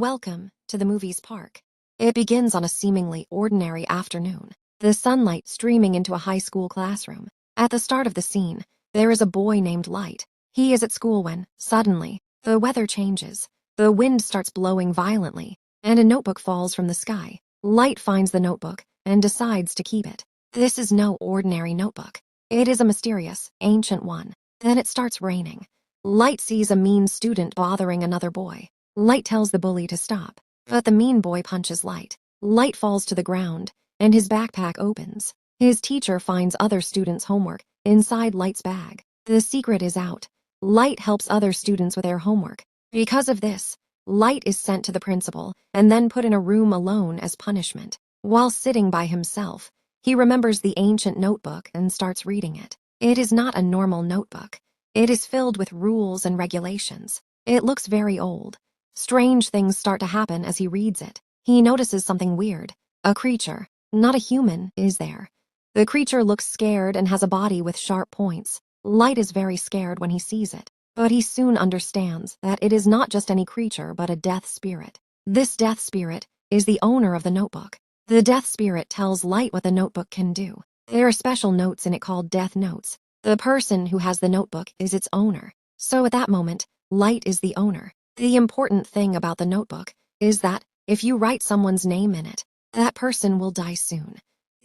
Welcome to the movie's park. It begins on a seemingly ordinary afternoon, the sunlight streaming into a high school classroom. At the start of the scene, there is a boy named Light. He is at school when, suddenly, the weather changes. The wind starts blowing violently, and a notebook falls from the sky. Light finds the notebook and decides to keep it. This is no ordinary notebook. It is a mysterious, ancient one. Then it starts raining. Light sees a mean student bothering another boy. Light tells the bully to stop, but the mean boy punches Light. Light falls to the ground, and his backpack opens. His teacher finds other students' homework inside Light's bag. The secret is out. Light helps other students with their homework. Because of this, Light is sent to the principal and then put in a room alone as punishment. While sitting by himself, he remembers the ancient notebook and starts reading it. It is not a normal notebook. It is filled with rules and regulations. It looks very old. Strange things start to happen as he reads it. He notices something weird. A creature, not a human, is there. The creature looks scared and has a body with sharp points. Light is very scared when he sees it, but he soon understands that it is not just any creature but a death spirit. This death spirit is the owner of the notebook. The death spirit tells Light what the notebook can do. There are special notes in it called death notes. The person who has the notebook is its owner. So at that moment, Light is the owner. The important thing about the notebook is that if you write someone's name in it, that person will die soon.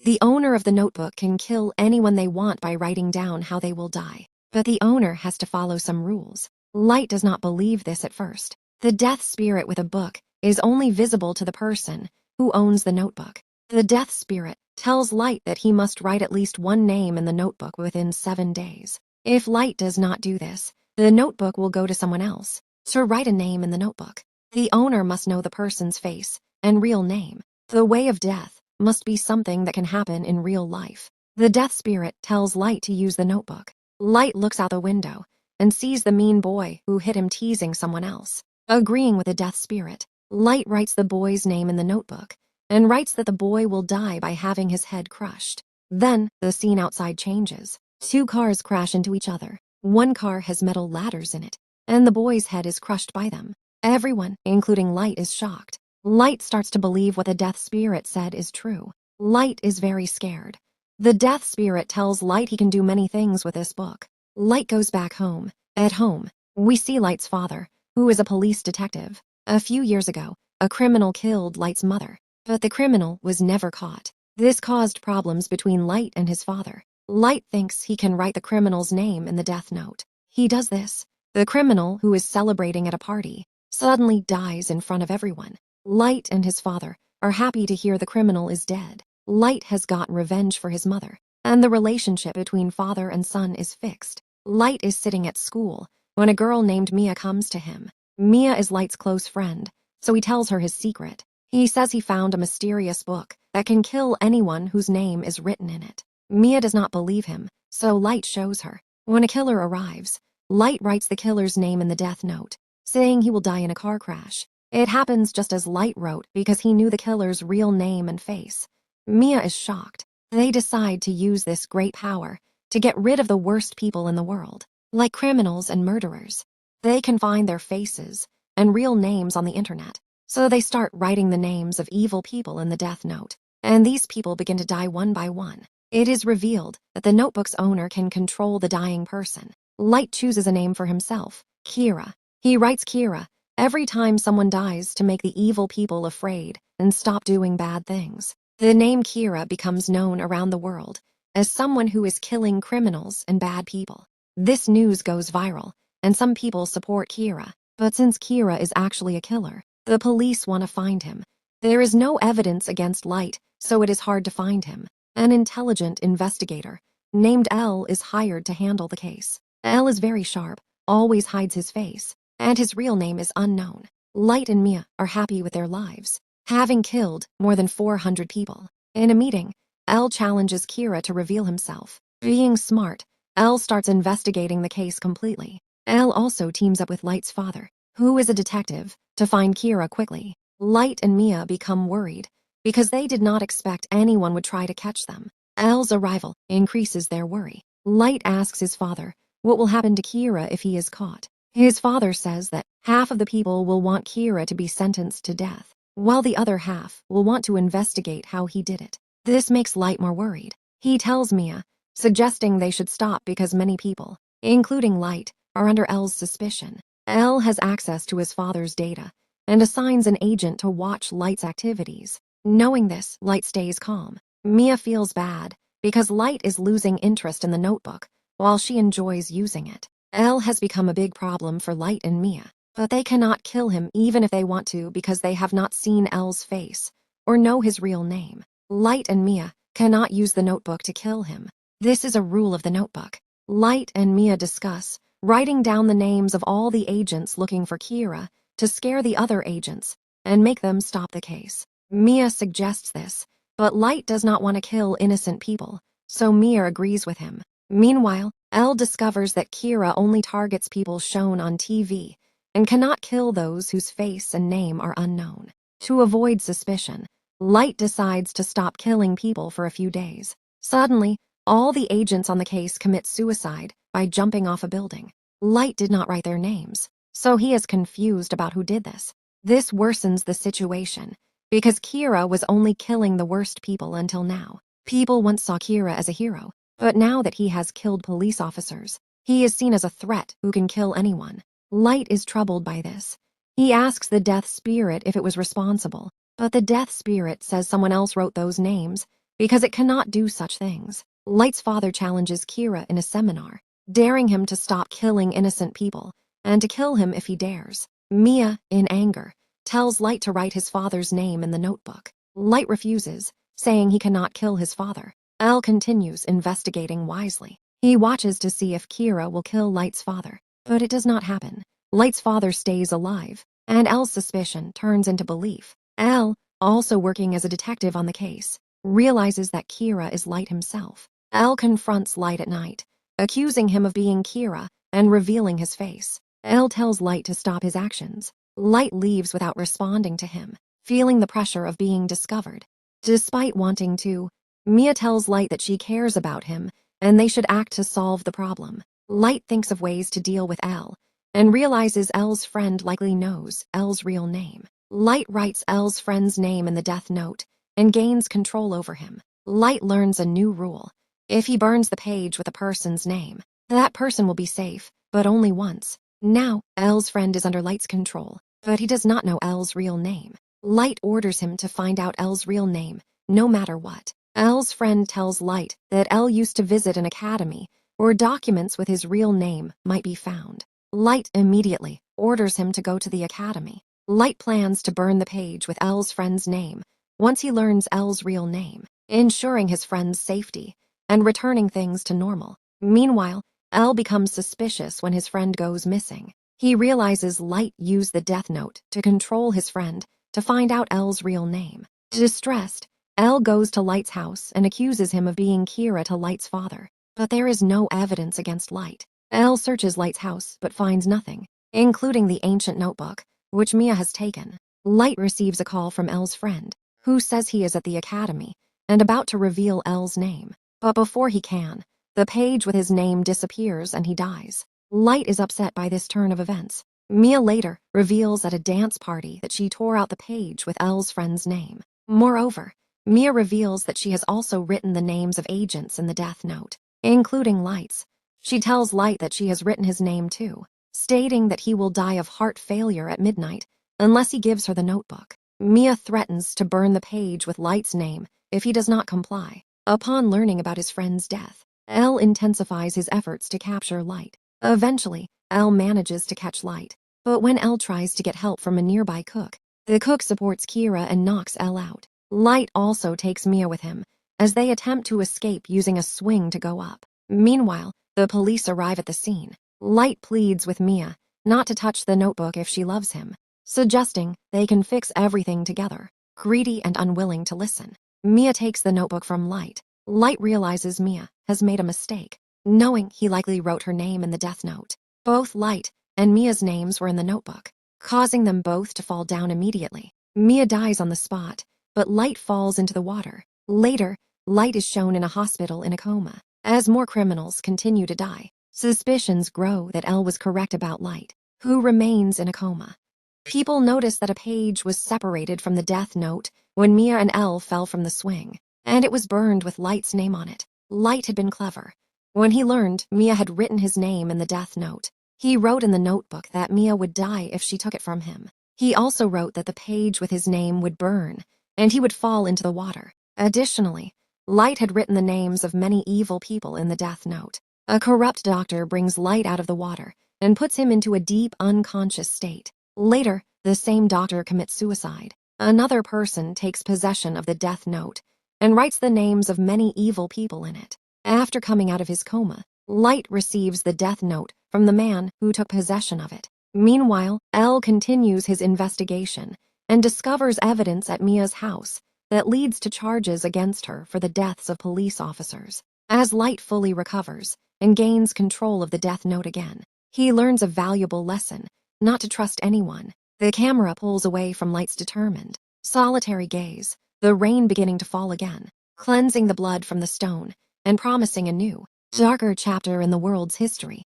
The owner of the notebook can kill anyone they want by writing down how they will die, but the owner has to follow some rules. Light does not believe this at first. The death spirit with a book is only visible to the person who owns the notebook. The death spirit tells Light that he must write at least one name in the notebook within 7 days. If Light does not do this, the notebook will go to someone else. To write a name in the notebook, the owner must know the person's face and real name. The way of death must be something that can happen in real life. The death spirit tells Light to use the notebook. Light looks out the window and sees the mean boy who hit him teasing someone else. Agreeing with the death spirit, Light writes the boy's name in the notebook and writes that the boy will die by having his head crushed. Then, the scene outside changes. 2 cars crash into each other. One car has metal ladders in it, and the boy's head is crushed by them. Everyone, including Light, is shocked. Light starts to believe what the death spirit said is true. Light is very scared. The death spirit tells Light he can do many things with this book. Light goes back home. At home, we see Light's father, who is a police detective. A few years ago, a criminal killed Light's mother, but the criminal was never caught. This caused problems between Light and his father. Light thinks he can write the criminal's name in the death note. He does this. The criminal, who is celebrating at a party, suddenly dies in front of everyone. Light and his father are happy to hear the criminal is dead. Light has gotten revenge for his mother, and the relationship between father and son is fixed. Light is sitting at school when a girl named Mia comes to him. Mia is Light's close friend, so he tells her his secret. He says he found a mysterious book that can kill anyone whose name is written in it. Mia does not believe him, so Light shows her. When a killer arrives, Light writes the killer's name in the death note, saying he will die in a car crash. It happens just as Light wrote because he knew the killer's real name and face. Mia is shocked. They decide to use this great power to get rid of the worst people in the world, like criminals and murderers. They can find their faces and real names on the internet, so they start writing the names of evil people in the death note, and these people begin to die one by one. It is revealed that the notebook's owner can control the dying person. Light chooses a name for himself, Kira. He writes Kira every time someone dies to make the evil people afraid and stop doing bad things. The name Kira becomes known around the world as someone who is killing criminals and bad people. This news goes viral, and some people support Kira. But since Kira is actually a killer, the police want to find him. There is no evidence against Light, so it is hard to find him. An intelligent investigator named Elle is hired to handle the case. Elle is very sharp, always hides his face, and his real name is unknown. Light and Mia are happy with their lives, having killed more than 400 people. In a meeting, Elle challenges Kira to reveal himself. Being smart, Elle starts investigating the case completely. Elle also teams up with Light's father, who is a detective, to find Kira quickly. Light and Mia become worried because they did not expect anyone would try to catch them. Elle's arrival increases their worry. Light asks his father what will happen to Kira if he is caught. His father says that half of the people will want Kira to be sentenced to death, while the other half will want to investigate how he did it. This makes Light more worried. He tells Mia, suggesting they should stop because many people, including Light, are under Elle's suspicion. Elle has access to his father's data and assigns an agent to watch Light's activities. Knowing this, Light stays calm. Mia feels bad because Light is losing interest in the notebook while she enjoys using it. Elle has become a big problem for Light and Mia, but they cannot kill him even if they want to because they have not seen Elle's face or know his real name. Light and Mia cannot use the notebook to kill him. This is a rule of the notebook. Light and Mia discuss writing down the names of all the agents looking for Kira to scare the other agents and make them stop the case. Mia suggests this, but Light does not want to kill innocent people, so Mia agrees with him. Meanwhile, Elle discovers that Kira only targets people shown on TV and cannot kill those whose face and name are unknown. To avoid suspicion, Light decides to stop killing people for a few days. Suddenly, all the agents on the case commit suicide by jumping off a building. Light did not write their names, so he is confused about who did this. This worsens the situation because Kira was only killing the worst people until now. People once saw Kira as a hero, but now that he has killed police officers, he is seen as a threat who can kill anyone. Light is troubled by this. He asks the death spirit if it was responsible, but the death spirit says someone else wrote those names because it cannot do such things. Light's father challenges Kira in a seminar, daring him to stop killing innocent people and to kill him if he dares. Mia, in anger, tells Light to write his father's name in the notebook. Light refuses, saying he cannot kill his father. Elle continues investigating wisely. He watches to see if Kira will kill Light's father, but it does not happen. Light's father stays alive, and Elle's suspicion turns into belief. Elle, also working as a detective on the case, realizes that Kira is Light himself. Elle confronts Light at night, accusing him of being Kira and revealing his face. Elle tells Light to stop his actions. Light leaves without responding to him, feeling the pressure of being discovered. Despite wanting to, Mia tells Light that she cares about him and they should act to solve the problem. Light thinks of ways to deal with Elle and realizes Elle's friend likely knows Elle's real name. Light writes Elle's friend's name in the death note and gains control over him. Light learns a new rule. If he burns the page with a person's name, that person will be safe, but only once. Now, Elle's friend is under Light's control, but he does not know Elle's real name. Light orders him to find out Elle's real name, no matter what. Elle's friend tells Light that Elle used to visit an academy where documents with his real name might be found. Light immediately orders him to go to the academy. Light plans to burn the page with Elle's friend's name once he learns Elle's real name, ensuring his friend's safety and returning things to normal. Meanwhile, Elle becomes suspicious when his friend goes missing. He realizes Light used the death note to control his friend to find out Elle's real name. Distressed, Elle goes to Light's house and accuses him of being Kira to Light's father, but there is no evidence against Light. Elle searches Light's house but finds nothing, including the ancient notebook, which Mia has taken. Light receives a call from Elle's friend, who says he is at the academy and about to reveal Elle's name. But before he can, the page with his name disappears and he dies. Light is upset by this turn of events. Mia later reveals at a dance party that she tore out the page with Elle's friend's name. Moreover, Mia reveals that she has also written the names of agents in the death note, including Light's. She tells Light that she has written his name too, stating that he will die of heart failure at midnight unless he gives her the notebook. Mia threatens to burn the page with Light's name if he does not comply. Upon learning about his friend's death, Elle intensifies his efforts to capture Light. Eventually, Elle manages to catch Light, but when Elle tries to get help from a nearby cook, the cook supports Kira and knocks Elle out. Light also takes Mia with him, as they attempt to escape using a swing to go up. Meanwhile, the police arrive at the scene. Light pleads with Mia not to touch the notebook if she loves him, suggesting they can fix everything together. Greedy and unwilling to listen, Mia takes the notebook from Light. Light realizes Mia has made a mistake, knowing he likely wrote her name in the death note. Both Light and Mia's names were in the notebook, causing them both to fall down immediately. Mia dies on the spot, but Light falls into the water. Later, Light is shown in a hospital in a coma. As more criminals continue to die, suspicions grow that Elle was correct about Light. who remains in a coma. People noticed that a page was separated from the death note when Mia and Elle fell from the swing, and it was burned with Light's name on it. Light had been clever. When he learned Mia had written his name in the death note, he wrote in the notebook that Mia would die if she took it from him. He also wrote that the page with his name would burn, and he would fall into the water. Additionally, Light had written the names of many evil people in the death note. A corrupt doctor brings Light out of the water and puts him into a deep, unconscious state. Later, the same doctor commits suicide. Another person takes possession of the death note and writes the names of many evil people in it. After coming out of his coma, Light receives the death note from the man who took possession of it. Meanwhile, Elle continues his investigation and discovers evidence at Mia's house that leads to charges against her for the deaths of police officers. As Light fully recovers and gains control of the death note again, he learns a valuable lesson: not to trust anyone. The camera pulls away from Light's determined, solitary gaze, the rain beginning to fall again, cleansing the blood from the stone and promising a new, darker chapter in the world's history.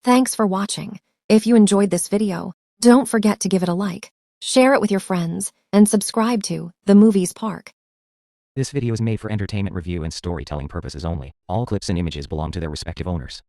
Thanks for watching. If you enjoyed this video, don't forget to give it a like, share it with your friends, and subscribe to The Movies Park. This video is made for entertainment review and storytelling purposes only. All clips and images belong to their respective owners.